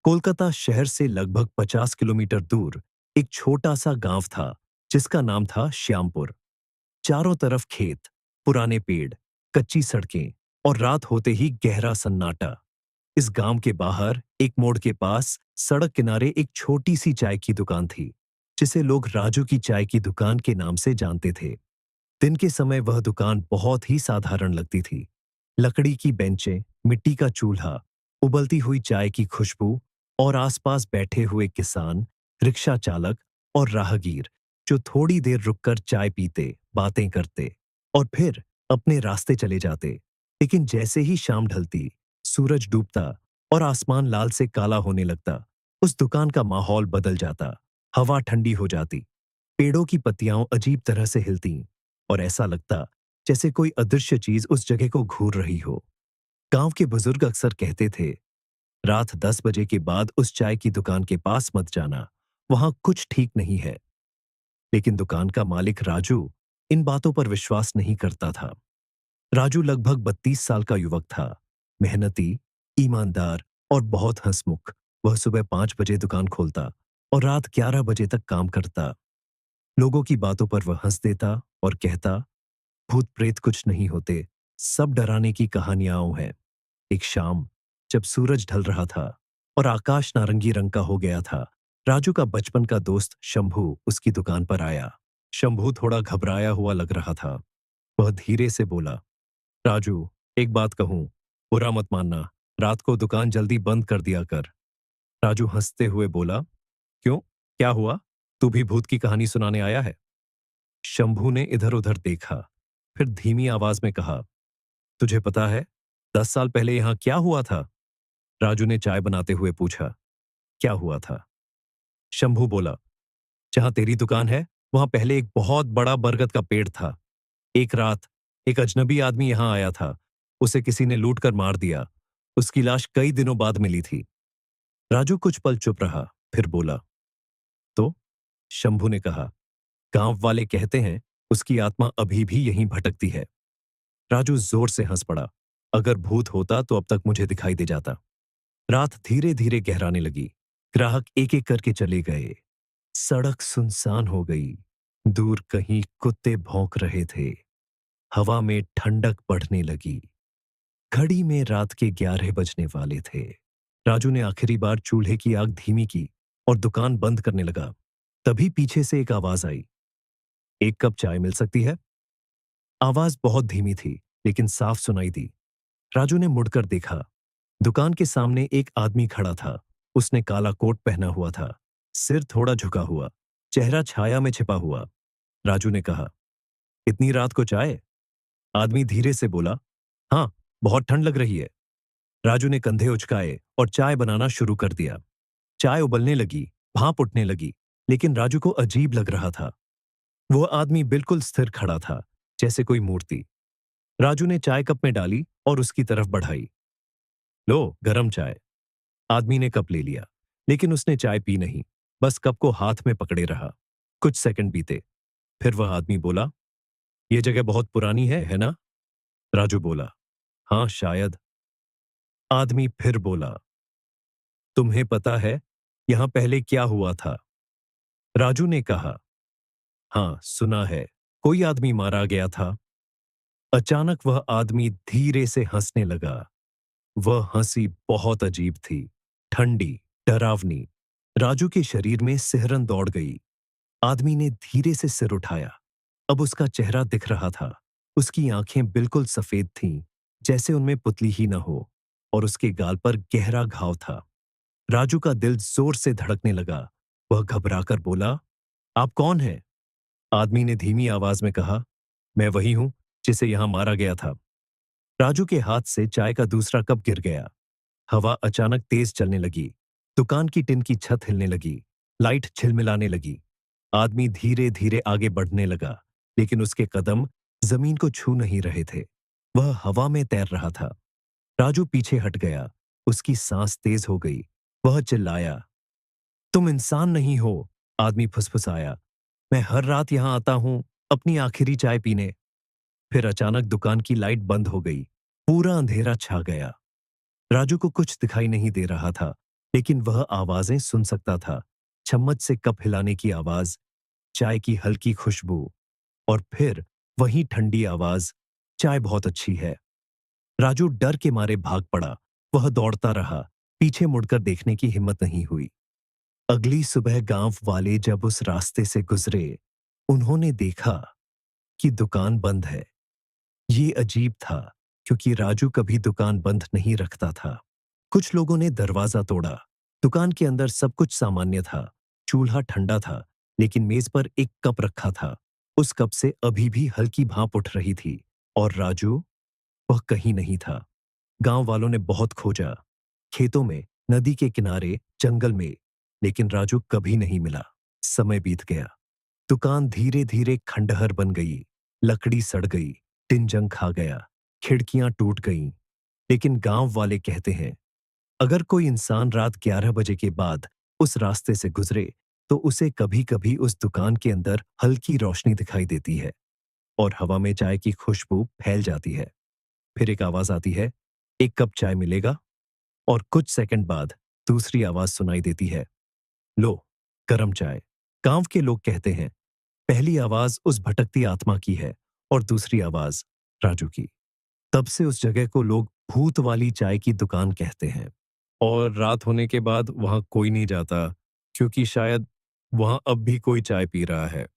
कोलकाता शहर से लगभग 50 किलोमीटर दूर एक छोटा सा गांव था जिसका नाम था श्यामपुर। चारों तरफ खेत, पुराने पेड़, कच्ची सड़कें और रात होते ही गहरा सन्नाटा। इस गांव के बाहर एक मोड़ के पास सड़क किनारे एक छोटी सी चाय की दुकान थी जिसे लोग राजू की चाय की दुकान के नाम से जानते थे। दिन के समय वह दुकान बहुत ही साधारण लगती थी। लकड़ी की बेंचें, मिट्टी का चूल्हा, उबलती हुई चाय की खुशबू और आसपास बैठे हुए किसान, रिक्शा चालक और राहगीर जो थोड़ी देर रुककर चाय पीते, बातें करते और फिर अपने रास्ते चले जाते। लेकिन जैसे ही शाम ढलती, सूरज डूबता और आसमान लाल से काला होने लगता, उस दुकान का माहौल बदल जाता। हवा ठंडी हो जाती, पेड़ों की पत्तियां अजीब तरह से हिलती और ऐसा लगता जैसे कोई अदृश्य चीज उस जगह को घूर रही हो। गांव के बुजुर्ग अक्सर कहते थे, रात 10 बजे के बाद उस चाय की दुकान के पास मत जाना, वहां कुछ ठीक नहीं है। लेकिन दुकान का मालिक राजू इन बातों पर विश्वास नहीं करता था। राजू लगभग 32 साल का युवक था, मेहनती, ईमानदार और बहुत हंसमुख। वह सुबह 5 बजे दुकान खोलता और रात 11 बजे तक काम करता। लोगों की बातों पर वह हंस देता और कहता, भूत प्रेत कुछ नहीं होते, सब डराने की कहानियां हैं। एक शाम जब सूरज ढल रहा था और आकाश नारंगी रंग का हो गया था, राजू का बचपन का दोस्त शंभू उसकी दुकान पर आया। शंभू थोड़ा घबराया हुआ लग रहा था। वह धीरे से बोला, राजू, एक बात कहूं, बुरा मत मानना, रात को दुकान जल्दी बंद कर दिया कर। राजू हंसते हुए बोला, क्यों, क्या हुआ? तू भी भूत की कहानी सुनाने आया है? शंभू ने इधर उधर देखा, फिर धीमी आवाज में कहा, तुझे पता है 10 साल पहले यहां क्या हुआ था? राजू ने चाय बनाते हुए पूछा, क्या हुआ था? शंभू बोला, जहां तेरी दुकान है वहां पहले एक बहुत बड़ा बरगद का पेड़ था। एक रात एक अजनबी आदमी यहां आया था। उसे किसी ने लूट कर मार दिया। उसकी लाश कई दिनों बाद मिली थी। राजू कुछ पल चुप रहा, फिर बोला, तो? शंभू ने कहा, गांव वाले कहते हैं उसकी आत्मा अभी भी यहीं भटकती है। राजू जोर से हंस पड़ा, अगर भूत होता तो अब तक मुझे दिखाई दे जाता। रात धीरे धीरे गहराने लगी। ग्राहक एक एक करके चले गए। सड़क सुनसान हो गई। दूर कहीं कुत्ते भौंक रहे थे। हवा में ठंडक बढ़ने लगी। घड़ी में रात के 11 बजने वाले थे। राजू ने आखिरी बार चूल्हे की आग धीमी की और दुकान बंद करने लगा। तभी पीछे से एक आवाज आई, एक कप चाय मिल सकती है? आवाज बहुत धीमी थी लेकिन साफ सुनाई दी। राजू ने मुड़कर देखा। दुकान के सामने एक आदमी खड़ा था। उसने काला कोट पहना हुआ था, सिर थोड़ा झुका हुआ, चेहरा छाया में छिपा हुआ। राजू ने कहा, इतनी रात को चाय? आदमी धीरे से बोला, हाँ, बहुत ठंड लग रही है। राजू ने कंधे उचकाए और चाय बनाना शुरू कर दिया। चाय उबलने लगी, भाप उठने लगी, लेकिन राजू को अजीब लग रहा था। वह आदमी बिल्कुल स्थिर खड़ा था, जैसे कोई मूर्ति। राजू ने चाय कप में डाली और उसकी तरफ बढ़ाई। लो, गरम चाय। आदमी ने कप ले लिया, लेकिन उसने चाय पी नहीं, बस कप को हाथ में पकड़े रहा। कुछ सेकंड बीते, फिर वह आदमी बोला, यह जगह बहुत पुरानी है ना? राजू बोला, हाँ, शायद। आदमी फिर बोला, तुम्हें पता है यहां पहले क्या हुआ था? राजू ने कहा, हाँ, सुना है, कोई आदमी मारा गया था। अचानक वह आदमी धीरे से हंसने लगा। वह हंसी बहुत अजीब थी, ठंडी, डरावनी। राजू के शरीर में सिहरन दौड़ गई। आदमी ने धीरे से सिर उठाया। अब उसका चेहरा दिख रहा था। उसकी आंखें बिल्कुल सफेद थीं, जैसे उनमें पुतली ही न हो, और उसके गाल पर गहरा घाव था। राजू का दिल जोर से धड़कने लगा। वह घबराकर बोला, आप कौन हैं? आदमी ने धीमी आवाज में कहा, मैं वही हूं जिसे यहां मारा गया था। राजू के हाथ से चाय का दूसरा कप गिर गया। हवा अचानक तेज चलने लगी। दुकान की टिन की छत हिलने लगी। लाइट झिलमिलाने लगी। आदमी धीरे धीरे आगे बढ़ने लगा, लेकिन उसके कदम जमीन को छू नहीं रहे थे। वह हवा में तैर रहा था। राजू पीछे हट गया। उसकी सांस तेज हो गई। वह चिल्लाया, तुम इंसान नहीं हो। आदमी फुसफुसाया, मैं हर रात यहां आता हूं अपनी आखिरी चाय पीने। फिर अचानक दुकान की लाइट बंद हो गई। पूरा अंधेरा छा गया। राजू को कुछ दिखाई नहीं दे रहा था, लेकिन वह आवाजें सुन सकता था। चम्मच से कप हिलाने की आवाज, चाय की हल्की खुशबू और फिर वही ठंडी आवाज, चाय बहुत अच्छी है। राजू डर के मारे भाग पड़ा। वह दौड़ता रहा, पीछे मुड़कर देखने की हिम्मत नहीं हुई। अगली सुबह गांव वाले जब उस रास्ते से गुजरे, उन्होंने देखा कि दुकान बंद है। ये अजीब था, क्योंकि राजू कभी दुकान बंद नहीं रखता था। कुछ लोगों ने दरवाजा तोड़ा। दुकान के अंदर सब कुछ सामान्य था। चूल्हा ठंडा था, लेकिन मेज पर एक कप रखा था। उस कप से अभी भी हल्की भाप उठ रही थी। और राजू, वह कहीं नहीं था। गांव वालों ने बहुत खोजा, खेतों में, नदी के किनारे, जंगल में, लेकिन राजू कभी नहीं मिला। समय बीत गया। दुकान धीरे धीरे खंडहर बन गई। लकड़ी सड़ गई, टिन जंग खा गया, खिड़कियां टूट गईं। लेकिन गांव वाले कहते हैं, अगर कोई इंसान रात 11 बजे के बाद उस रास्ते से गुजरे, तो उसे कभी कभी उस दुकान के अंदर हल्की रोशनी दिखाई देती है और हवा में चाय की खुशबू फैल जाती है। फिर एक आवाज आती है, एक कप चाय मिलेगा? और कुछ सेकंड बाद दूसरी आवाज सुनाई देती है, लो, गरम चाय। गांव के लोग कहते हैं, पहली आवाज उस भटकती आत्मा की है और दूसरी आवाज राजू की। तब से उस जगह को लोग भूत वाली चाय की दुकान कहते हैं। और रात होने के बाद वहां कोई नहीं जाता, क्योंकि शायद वहां अब भी कोई चाय पी रहा है।